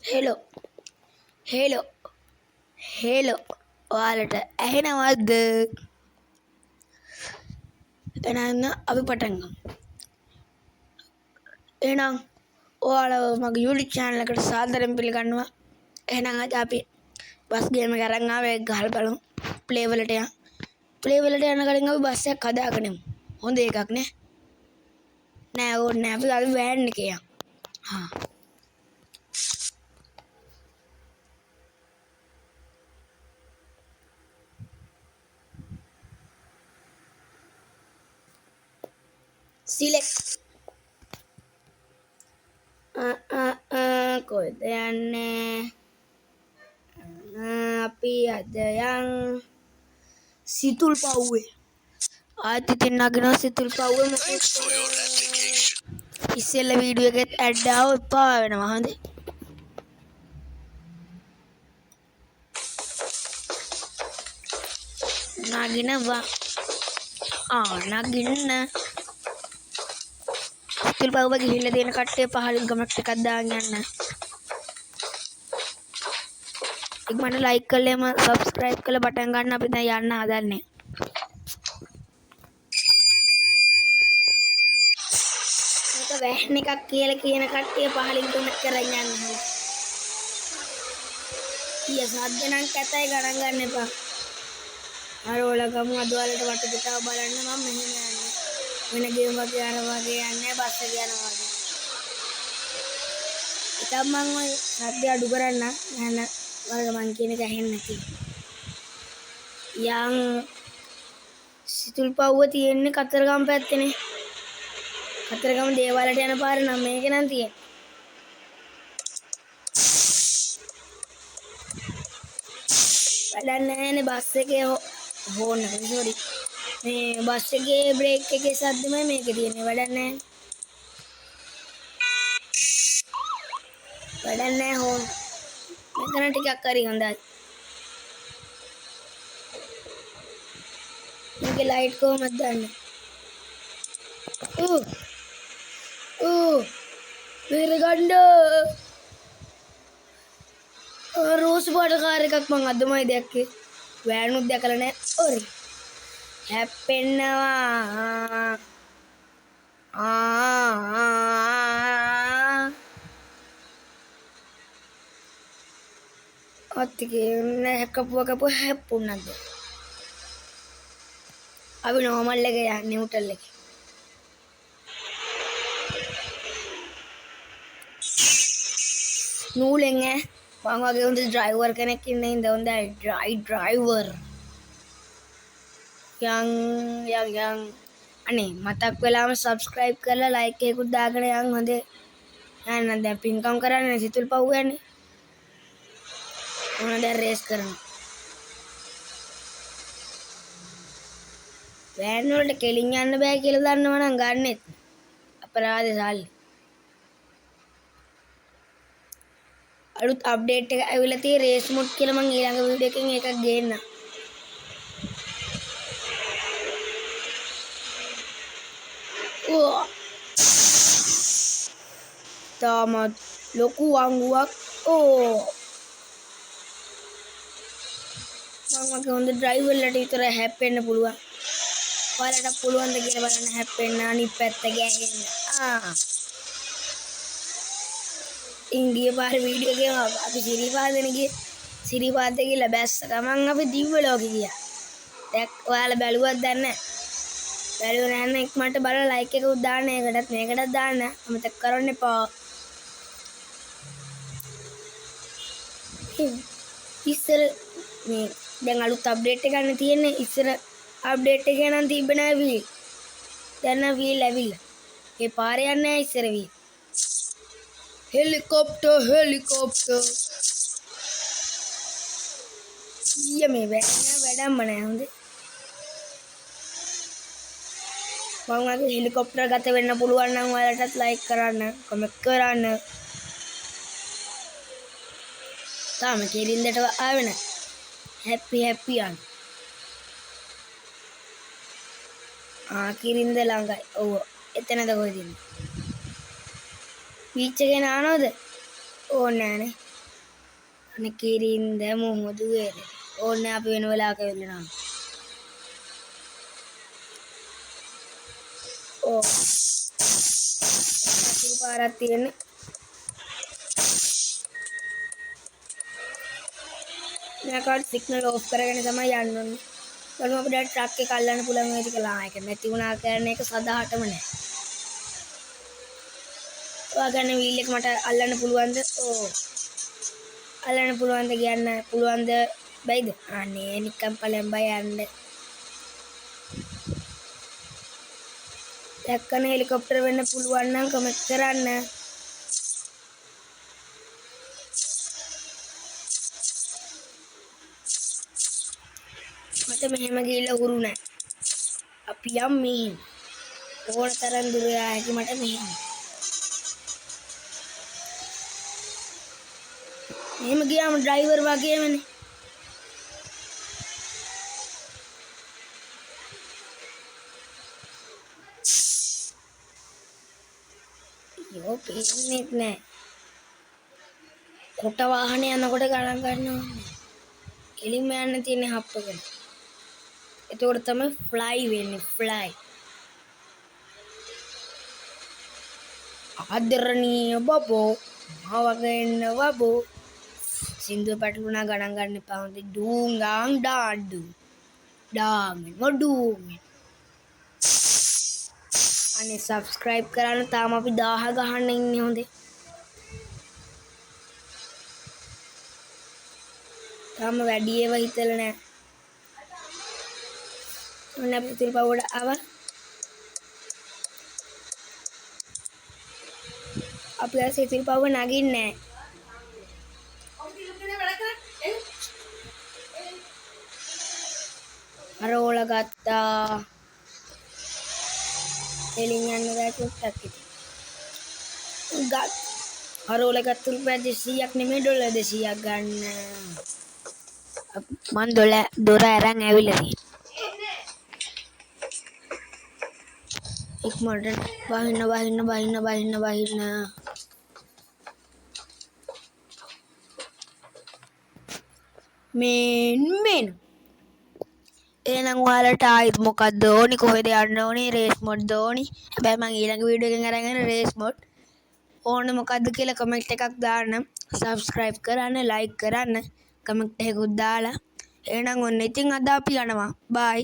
Hello hello hello ඔයාලට ඇහෙනවද? එහෙනම් අපි පටන් ගමු. එහෙනම් ඔයාලව මගේ YouTube channel එකට සාදරයෙන් පිළිගන්නවා. එහෙනම් අද අපි බස් ගේම් එක අරන් ආවේ ගහලා බලමු. ප්ලේ වලට යන්න. ප්ලේ වලට යන කලින් අපි බස් එකක් හදාගෙන යමු. හොඳ එකක් නේ. නෑ ඕනේ නෑ. අපි වෑන් එකේ යමු. හා select කොහෙද යන්නේ? අපි අද යන් සිතුල් පව්වේ. ආයෙත් ඉතින් නගිනවා සිතුල් පව්වේ. ඉස්සෙල්ල වීඩියෝ එකෙත් ඇඩ් ආව එපා වෙනවා. හොඳේ. නගිනවා. නගින්න. සිතුල් පව්ව ගිහිල්ලා තියෙන කට්ටිය පහලින් කමෙන්ට් එකක් දාන්න යන්න. ඉක්මනට ලයික් කරලා එම සබ්ස්ක්‍රයිබ් කරලා බටන් ගන්න. අපි දැන් යන්න හදන්නේ. මේක වැහන් එකක් කියලා කියන කට්ටිය පහලින් කමෙන්ට් කරන් යන්න. ඊය සද්ද නම් කැතයි ගණන් ගන්න එපා. අර ඔලගමු අද වලට වටපිටාව බලන්න මම මෙහෙම යන්නේ. වෙන ගේම් වගේ යනවා වගේ යන්නේ බස් එක යනවා වගේ. ඉතින් මම ওই සද්ද අඩු කරන්න යන වලට මං කියන එක ඇහෙන්නේ නැති. යන් සිතුල් පව්ව තියෙන්නේ කතරගම පැත්තේනේ. කතරගම දේවාලට යන පාර නම් මේක නම් තියෙන්නේ. වැඩක් නැහැනේ බස් එකේ හෝන් එක. සෝරි. මේ බස් එකේ බ්‍රේක් එකේ සද්දමයි මේකේ තියෙන්නේ. වැඩක් නැහැ. වැඩක් නැහැ හෝන්. මෙතන ටිකක් හරි හොඳයි. මේකේ ලයිට් කොහමද දාන්නේ? මේක ගන්න රෝස් පාට කාර් එකක් මං අදමයි දැක්කේ. වෑනුත් දැකලා නැහැ. ඔරි. හැප්පෙන්නවා. අත්තිකේ කපුව හැප්පුණාද? අපි නෝමල් එක යන්නේ නිව්ටල් එකේ. නූලෙන් මම වගේ හොඳ ඩ්‍රයිවර් කෙනෙක් ඉන්නේ ඉඳ හොඳයි ඩ්‍රයිවර්. යන් අනේ මතක් වෙලාම සබ්ස්ක්‍රයිබ් කරලා ලයික් එකකුත් දාගෙන යන් හොඳේ. යන්න දැන් පින්කම් කරන්නේ සිතුල් පව් යන්නේ. ඕන දැන් රේස් කරනවා. වෑන් වලට කෙලින් යන්න බෑ කියලා දන්නවනම් ගන්නෙත් අපරාධ සල්ලි. අලුත් අප්ඩේට් එක ඇවිල්ලා තියෙයි රේස් මොඩ් කියලා මම ඊළඟ වීඩියෝ එකෙන් එකක් ගේන්නම්. තාමත් ලොකු වංගුවක්. මම වගේ හොඳ ඩ්‍රයිවර්ලට විතර හැප්පෙන්න පුළුවන්. ඔයාලට පුළුවන් ද කියලා බලන්න හැප්පෙන්න අනිත් පැත්ත ගෑහෙන්න. ඉන්දිය පාර වීඩියෝ එකේ අපි සිරිපාදෙන ගියේ. සිරිපාදේ ගිහලා බැස්ස ගමන් අපි දිව්‍ය ලෝකෙ ගියා. දැන් ඔයාලා බැලුවත් දන්නේ නැහැ. බැලුවේ නැත්නම් ඉක්මනට බලලා ලයික් එකක් දාන්න. ඒකටත් මේකටත් දාන්න. අමතක කරන්න එපා. ඉස්සර මේ දැන් අලුත් අප්ඩේට් එකක් ගන්න තියෙන්නේ. ඉස්සර අප්ඩේට් එකේ නම් තිබ්බ නෑ වීල්. දැන් නම් වීල් ඇවිල්ලා. ඒ පාරේ යන්නේ නැහැ ඉස්සර වීල්. හෙලිකොප්ටර් මේ වැඩක්ම නෑ හොඳේ. මම වගේ හෙලිකොප්ටර් ගත වෙන්න පුළුවන් නම් ඔයාලටත් ලයික් කරන්න, කමෙන්ට් කරන්න. තාම කිරින්දට ආවේ නැහැ. හැපි යන්න. කිරින්ද ළඟයි. ඔව් එතනද කොහෙද ඉන්නේ? බීච් එකේ නානවද? ඕනේ නෑනේ. අනේ කිරින්ද මොහොදු වේද. ඕනේ අපි වෙන වෙලාවක වෙලනවා. ඕ. අතුරු පාරක් තියෙන්නේ. මේකට සිග්නල් ඕෆ් කරගෙන තමයි යන්න ඕනේ. බලමු අපිට ට්‍රක් එක අල්ලන්න පුළුවන් වේද කියලා. ඒක නැති වුණා කියන්නේ ඒක සදාටම නෑ. ඔයාගෙන වීල් එක මට අල්ලන්න පුළුවන්ද? ඕ. අල්ලන්න පුළුවන්ද කියන්න පුළුවන්ද? බයිද? අනේ නිකම් පලෙන් බය යන්න. දැක්කන හෙලිකොප්ටර් වෙන්න පුළුවන් නම් කමෙන්ට් කරන්න. මට මෙහෙම ගිහිල්ලා උරු නෑ. අපි යම් මෙහෙම. ඕන තරම් දුර යා හැකි මට මෙහෙම. මෙහෙම ගියාම ඩ්‍රයිවර් වගේමනේ. යෝ පේන්නේ නෑ. කොට වාහනේ යනකොට ගණන් ගන්නවා. කෙලින්ම යන්න තියෙන හප්පගෙන. එතකොට තමයි ෆ්ලයි වෙන්නේ ෆ්ලයි. ආදරණීය බබෝ මවගෙන වබෝ සින්දුව පැටලුණා ගණන් ගන්න එපා. හොඳ ඩූංගාං ඩාඩු ඩාමෙන් මොඩුම්. අනේ සබ්ස්ක්‍රයිබ් කරන්න තාම අපි 1000 ගහන්න ඉන්නේ හොඳේ. තාම වැඩි ඒවා හිතලා නෑ. ඔන්න අපි ඉතින් පවුඩ ආවා. අපි ඇස් ඉතින් පව නගින්නේ නෑ. අර ඕල ගත්තා. එලින් යන්න බෑ චුට්ටක් ඉතින්. අර ඕල ගත්ත රුපියල් 200ක් නෙමෙයි ඩොලර් 200ක් ගන්න. මන් දොර අරන් ඇවිල්ලා තියෙන්නේ. ඉක්මනට බහින්න. මෙන් එහෙනම් ඔයාලට ආයිත් මොකක්ද ඕනි? කොහෙද යන්න ඕනි? රේස් මොඩ්ද ඕනි? හැබැයි මම ඊළඟ වීඩියෝ එකෙන් අරගෙන රේස් මොඩ් ඕන මොකද්ද කියලා කමෙන්ට් එකක් දාන්න. සබ්ස්ක්‍රයිබ් කරන්න, ලයික් කරන්න, කමෙන්ට් එකකුත් දාලා. එහෙනම් ඔන්න ඉතින් අද අපි යනවා. බයි.